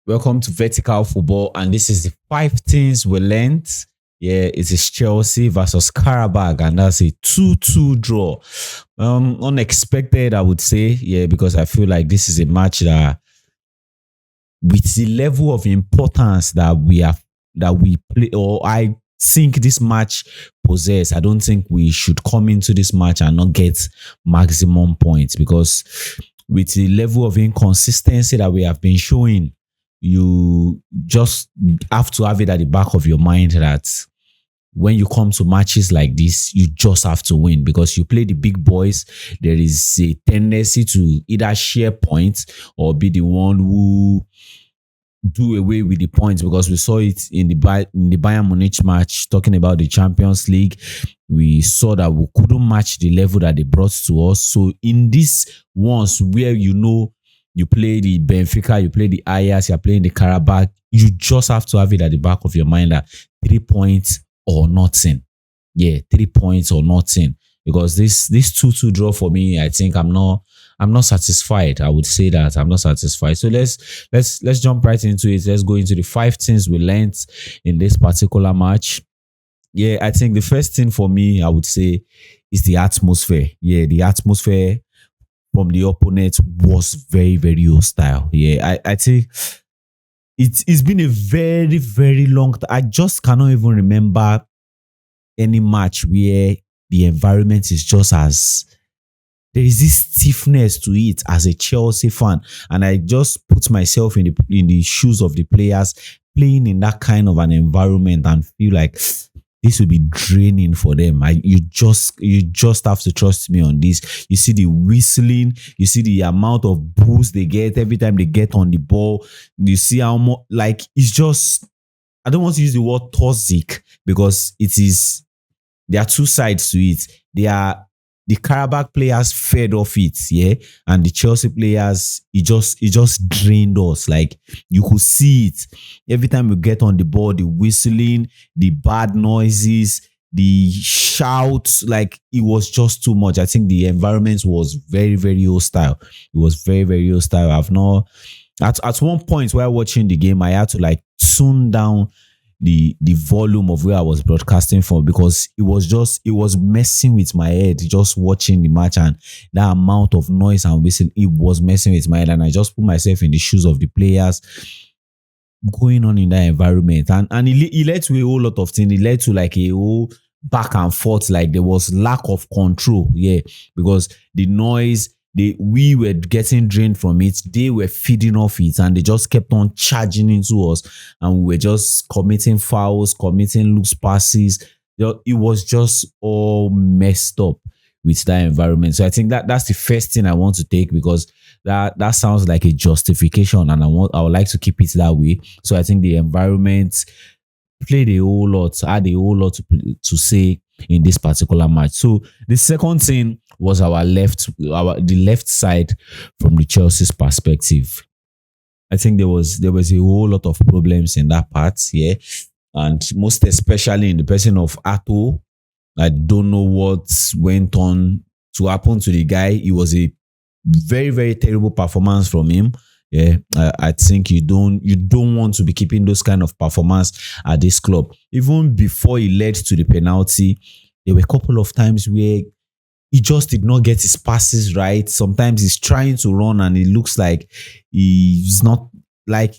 Welcome to Vertical Football, and this is the five things we learned. Yeah, it is Chelsea versus Qarabag, and that's a 2-2 draw. Unexpected, I would say, yeah, because I feel like this is a match that, with the level of importance that we play, or I think this match possess, I don't think we should come into this match and not get maximum points because with the level of inconsistency that we have been showing, you just have to have it at the back of your mind that when you come to matches like this, you just have to win because you play the big boys. There is a tendency to either share points or be the one who do away with the points because we saw it in the Bayern Munich match talking about the Champions League. We saw that we couldn't match the level that they brought to us. So in this ones where you play the Benfica, you play the Ajax, you're playing the Qarabag, you just have to have it at the back of your mind that 3 points or nothing. Yeah, 3 points or nothing. Because this 2-2 draw for me, I think I'm not satisfied. I would say that I'm not satisfied. So let's jump right into it. Let's go into the 5 things we learned in this particular match. Yeah, I think the first thing for me, I would say, is the atmosphere. Yeah, the atmosphere from the opponent was very, very hostile. Yeah, I think it's been a very, very long time. I just cannot even remember any match where the environment is just as there is this stiffness to it as a Chelsea fan, and I just put myself in the shoes of the players playing in that kind of an environment and feel like this will be draining for them. You just have to trust me on this. You see the whistling, you see the amount of boost they get every time they get on the ball. You see how much, like, it's just, I don't want to use the word toxic because there are two sides to it. The Qarabag players fed off it, yeah, and the Chelsea players, it just drained us. Like, you could see it every time we get on the ball, the whistling, the bad noises, the shouts. Like, it was just too much. I think the environment was very, very hostile. It was very, very hostile. At one point while watching the game, I had to like tune down the volume of where I was broadcasting from because it was messing with my head just watching the match, and that amount of noise and whistling, it was messing with my head, and I just put myself in the shoes of the players going on in that environment, and it led to a whole lot of things. It led to like a whole back and forth, like there was lack of control, yeah, because the noise, we were getting drained from it, they were feeding off it, and they just kept on charging into us, and we were just committing fouls, committing loose passes. It was just all messed up with that environment. So I think that's the first thing I want to take, because that sounds like a justification, and I would like to keep it that way. So I think the environment played a whole lot, had a whole lot to say in this particular match. So the second thing was the left side from the Chelsea's perspective. I think there was a whole lot of problems in that part, yeah, and most especially in the person of Atto. I don't know what went on to happen to the guy. It was a very, very terrible performance from him. Yeah, I think you don't want to be keeping those kind of performance at this club. Even before he led to the penalty, there were a couple of times where he just did not get his passes right. Sometimes he's trying to run and it looks like he's not, like,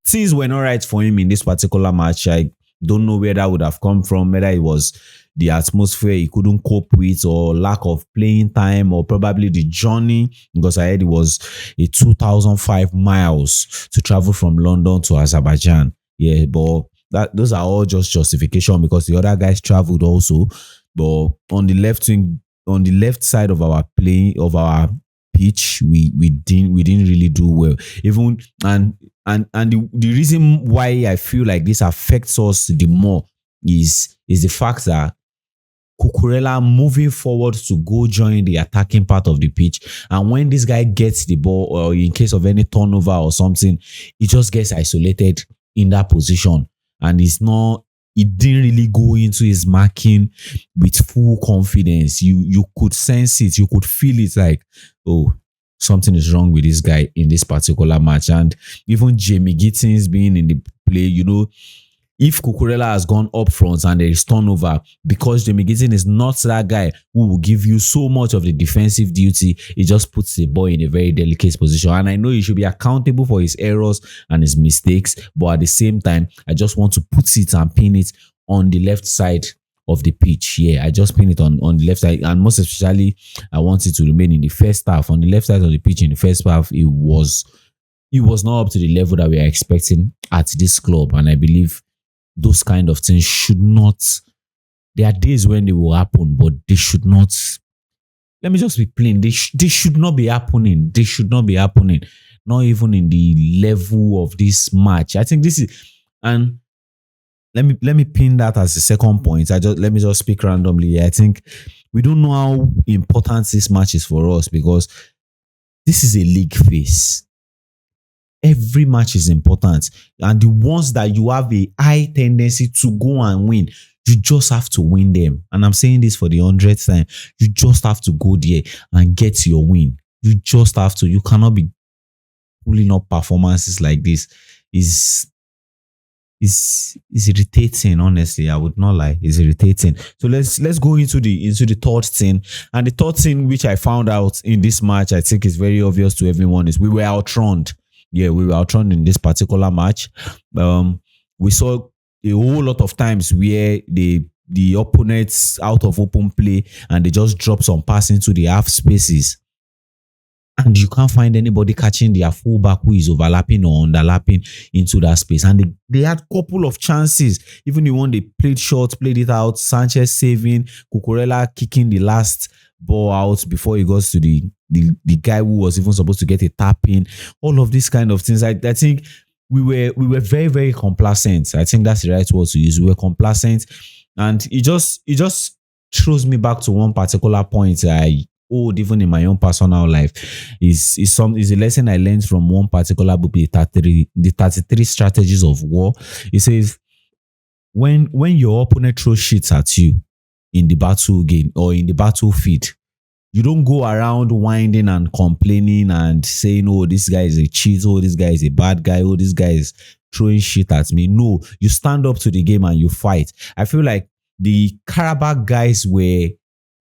things were not right for him in this particular match. I don't know where that would have come from, whether it was the atmosphere he couldn't cope with, or lack of playing time, or probably the journey, because I heard it was a 2,005 miles to travel from London to Azerbaijan. Yeah, but those are all just justification because the other guys traveled also. But on the left side of our pitch, we didn't really do well. Even and the reason why I feel like this affects us the more is the fact that Cucurella moving forward to go join the attacking part of the pitch, and when this guy gets the ball, or in case of any turnover or something, he just gets isolated in that position, and he didn't really go into his marking with full confidence. You could sense it, you could feel it, like, oh, something is wrong with this guy in this particular match. And even Jamie Gittins being in the play, if Cucurella has gone up front and there is turnover, because Jamie Gittin is not that guy who will give you so much of the defensive duty, he just puts the ball in a very delicate position. And I know he should be accountable for his errors and his mistakes, but at the same time, I just want to put it and pin it on the left side of the pitch. Yeah, I just pin it on the left side, and most especially, I want it to remain in the first half. On the left side of the pitch in the first half, it was not up to the level that we are expecting at this club, and I believe those kind of things should not. There are days when they will happen, but they should not. Let me just be plain. They should not be happening. They should not be happening. Not even in the level of this match. I think this is, and let me pin that as the second point. Let me just speak randomly. I think we don't know how important this match is for us, because this is a league phase. Every match is important, and the ones that you have a high tendency to go and win, you just have to win them. And I'm saying this for the 100th time. You just have to go there and get your win. You just have to. You cannot be pulling up performances like this. Is irritating, honestly. I would not lie. It's irritating. So let's go into the third thing. And the third thing which I found out in this match, I think is very obvious to everyone, is we were outrun. Yeah, we were outrun in this particular match. We saw a whole lot of times where the opponents out of open play and they just drop some pass into the half spaces, and you can't find anybody catching their fullback who is overlapping or underlapping into that space. And they had a couple of chances. Even the one they played short, played it out, Sanchez saving, Cucurella kicking the last ball out before he goes to the guy who was even supposed to get a tap in. All of these kind of things. I think we were very, very complacent. I think that's the right word to use. We were complacent, and it just throws me back to one particular point I hold even in my own personal life. Is a lesson I learned from one particular book, the 33 strategies of war. It says when your opponent throws shit at you in the battle game or in the battlefield, you don't go around whining and complaining and saying, oh, this guy is a cheat, oh, this guy is a bad guy, oh, this guy is throwing shit at me. No, you stand up to the game and you fight. I feel like the Qarabag guys were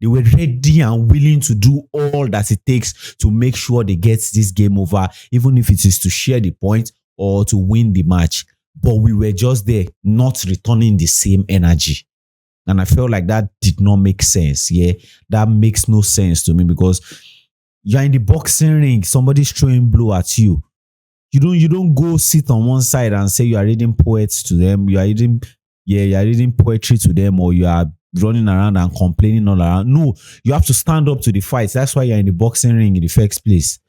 ready and willing to do all that it takes to make sure they get this game over, even if it is to share the point or to win the match. But we were just there, not returning the same energy. And I felt like that did not make sense. Yeah, that makes no sense to me, because you're in the boxing ring, somebody's throwing blow at you. You don't go sit on one side and say you are reading poets to them. You are reading poetry to them, or you are running around and complaining all around. No, you have to stand up to the fight. That's why you're in the boxing ring in the first place.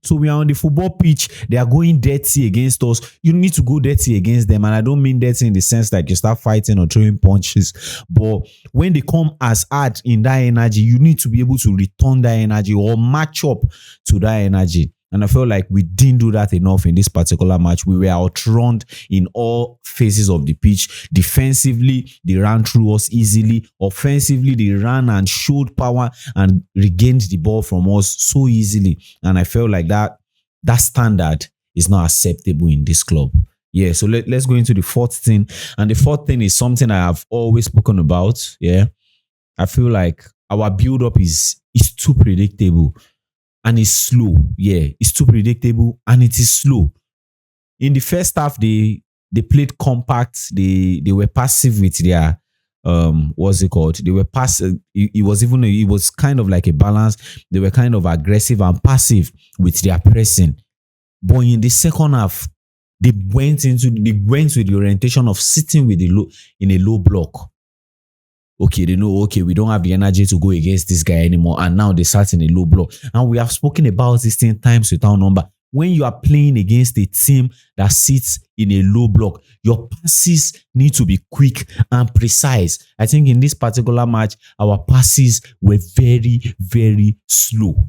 So we are on the football pitch. They are going dirty against us. You need to go dirty against them. And I don't mean dirty in the sense that you start fighting or throwing punches. But when they come as hard in that energy, you need to be able to return that energy or match up to that energy. And I felt like we didn't do that enough in this particular match. We were outrun in all phases of the pitch. Defensively, they ran through us easily. Offensively, they ran and showed power and regained the ball from us so easily. And I felt like that standard is not acceptable in this club. Yeah, so let's go into the fourth thing. And the fourth thing is something I have always spoken about. Yeah, I feel like our build-up is too predictable. And it's slow. Yeah, it's too predictable and it is slow. In the first half, they played compact. They were passive with their what's it called? They were passive. It was kind of like a balance. They were kind of aggressive and passive with their pressing. But in the second half, they went with the orientation of sitting in a low block. Okay, they know, okay, we don't have the energy to go against this guy anymore. And now they sat in a low block. And we have spoken about this 10 times without number. When you are playing against a team that sits in a low block, your passes need to be quick and precise. I think in this particular match, our passes were very, very slow.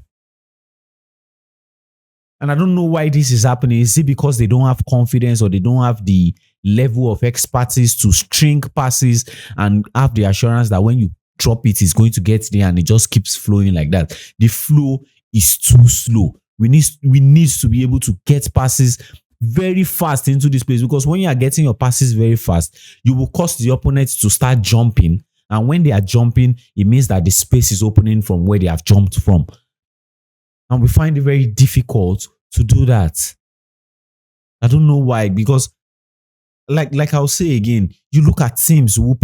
And I don't know why this is happening. Is it because they don't have confidence or they don't have the level of expertise to string passes and have the assurance that when you drop it, it's going to get there and it just keeps flowing like that? The flow is too slow. We need to be able to get passes very fast into this place, because when you are getting your passes very fast, you will cause the opponent to start jumping. And when they are jumping, it means that the space is opening from where they have jumped from. And we find it very difficult to do that. I don't know why, because like I'll say again, you look at teams who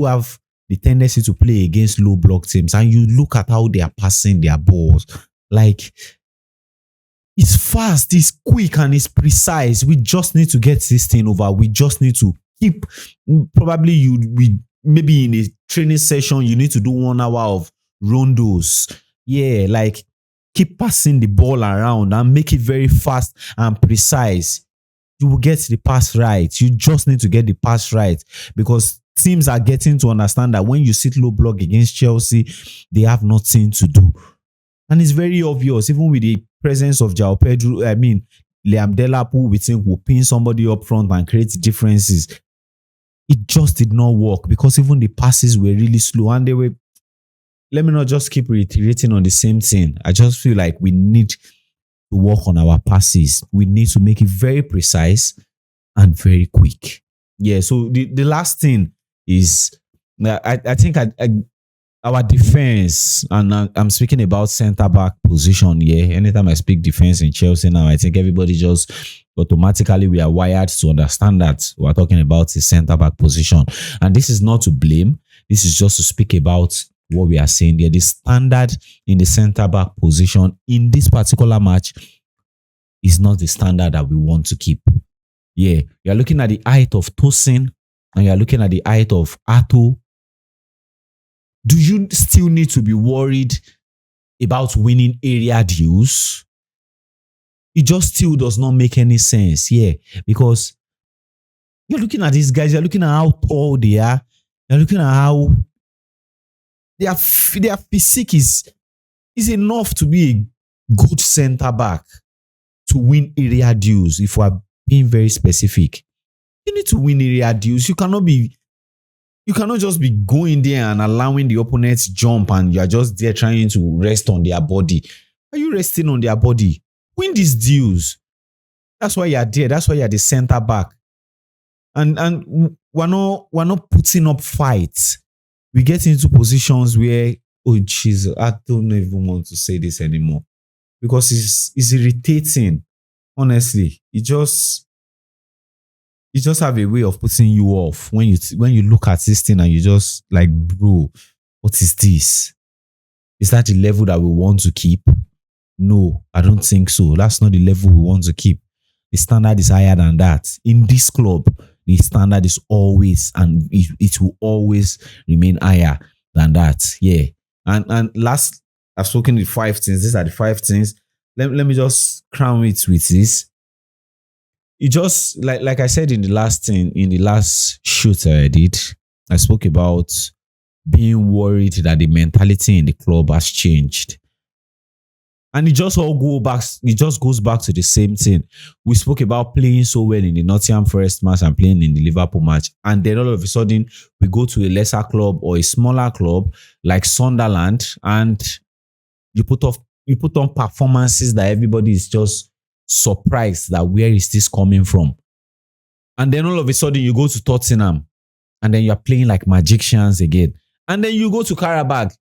have the tendency to play against low block teams, and you look at how they are passing their balls. Like, it's fast, it's quick, and it's precise. We just need to get this thing over. We just need to keep, probably maybe in a training session, you need to do 1 hour of rondos. Yeah, like, keep passing the ball around and make it very fast and precise. You will get the pass right. You just need to get the pass right, because teams are getting to understand that when you sit low block against Chelsea, they have nothing to do. And it's very obvious, even with the presence of João Pedro, Liam Delap, who we think will pin somebody up front and create differences. It just did not work, because even the passes were really slow, and they were, let me not just keep reiterating on the same thing. I just feel like we need to work on our passes. We need to make it very precise and very quick. Yeah, so the last thing is, I think our defense, and I'm speaking about centre-back position here. Anytime I speak defense in Chelsea now, I think everybody just automatically, we are wired to understand that we're talking about the centre-back position. And this is not to blame. This is just to speak about what we are saying there. The standard in the centre-back position in this particular match is not the standard that we want to keep. Yeah, you're looking at the height of Tosin, and you're looking at the height of Ato. Do you still need to be worried about winning area duels? It just still does not make any sense. Yeah, because you're looking at these guys, you're looking at how tall they are, you're looking at how their physique is enough to be a good centre back to win area duels. If we are being very specific, you need to win area duels. You cannot just be going there and allowing the opponents jump, and you're just there trying to rest on their body. Are you resting on their body? Win these duels. That's why you're there. That's why you're the centre back. And we're not putting up fights. We get into positions where, oh Jesus, I don't even want to say this anymore, because it's irritating. Honestly, it just have a way of putting you off when you look at this thing, and you just like, bro, what is this? Is that the level that we want to keep? No, I don't think so. That's not the level we want to keep. The standard is higher than that. In this club, the standard is always, and it will always remain higher than that. Yeah. And last, I've spoken the 5 things. These are the 5 things. Let me just crown it with this. It just, like I said in the last shoot I did, I spoke about being worried that the mentality in the club has changed. And it just goes back to the same thing. We spoke about playing so well in the Nottingham Forest match and playing in the Liverpool match. And then all of a sudden, we go to a lesser club or a smaller club like Sunderland, and you put on performances that everybody is just surprised that where is this coming from. And then all of a sudden, you go to Tottenham, and then you're playing like magicians again. And then you go to Qarabag,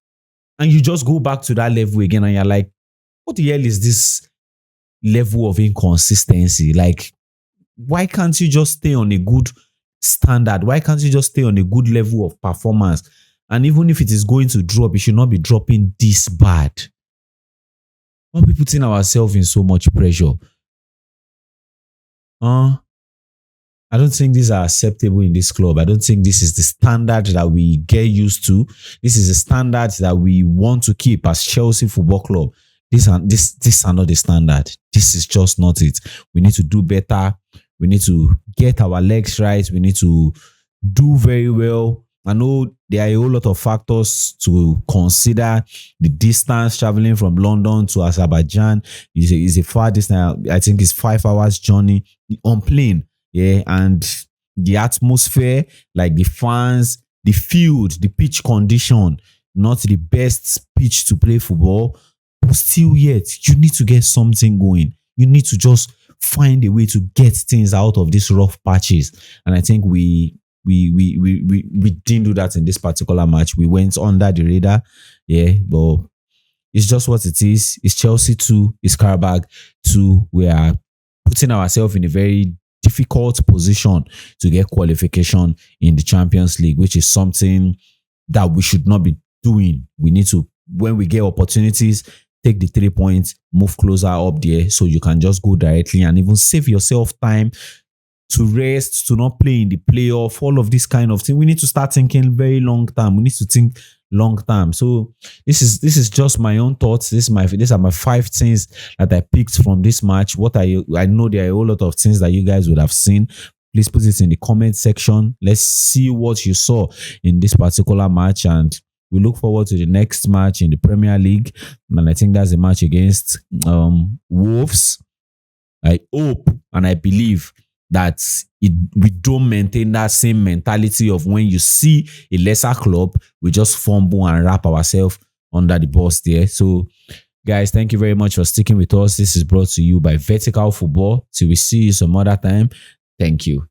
and you just go back to that level again, and you're like, what the hell is this level of inconsistency? Like, why can't you just stay on a good standard? Why can't you just stay on a good level of performance? And even if it is going to drop, it should not be dropping this bad. Why are we putting ourselves in so much pressure? I don't think these are acceptable in this club. I don't think this is the standard that we get used to. This is the standard that we want to keep as Chelsea Football Club. This are not the standard. This is just not it. We need to do better. We need to get our legs right. We need to do very well. I know there are a whole lot of factors to consider. The distance traveling from London to Azerbaijan is a far distance. I think it's 5 hours journey on plane. Yeah, and the atmosphere, like the fans, the field, the pitch condition, not the best pitch to play football. But still yet, you need to get something going. You need to just find a way to get things out of these rough patches. And I think we didn't do that in this particular match. We went under the radar. Yeah, but it's just what it is. It's Chelsea 2, it's Qarabag 2. We are putting ourselves in a very difficult position to get qualification in the Champions League, which is something that we should not be doing. We need to, when we get opportunities, take the 3 points, move closer up there so you can just go directly and even save yourself time to rest, to not play in the playoff, all of this kind of thing. We need to start thinking very long term. We need to think long term. So this is just my own thoughts. These are my 5 things that I picked from this match. I know there are a whole lot of things that you guys would have seen. Please put it in the comment section. Let's see what you saw in this particular match, and we look forward to the next match in the Premier League. And I think that's a match against Wolves. I hope and I believe that we don't maintain that same mentality of when you see a lesser club, we just fumble and wrap ourselves under the bus there. So, guys, thank you very much for sticking with us. This is brought to you by Vertical Football. Till we see you some other time. Thank you.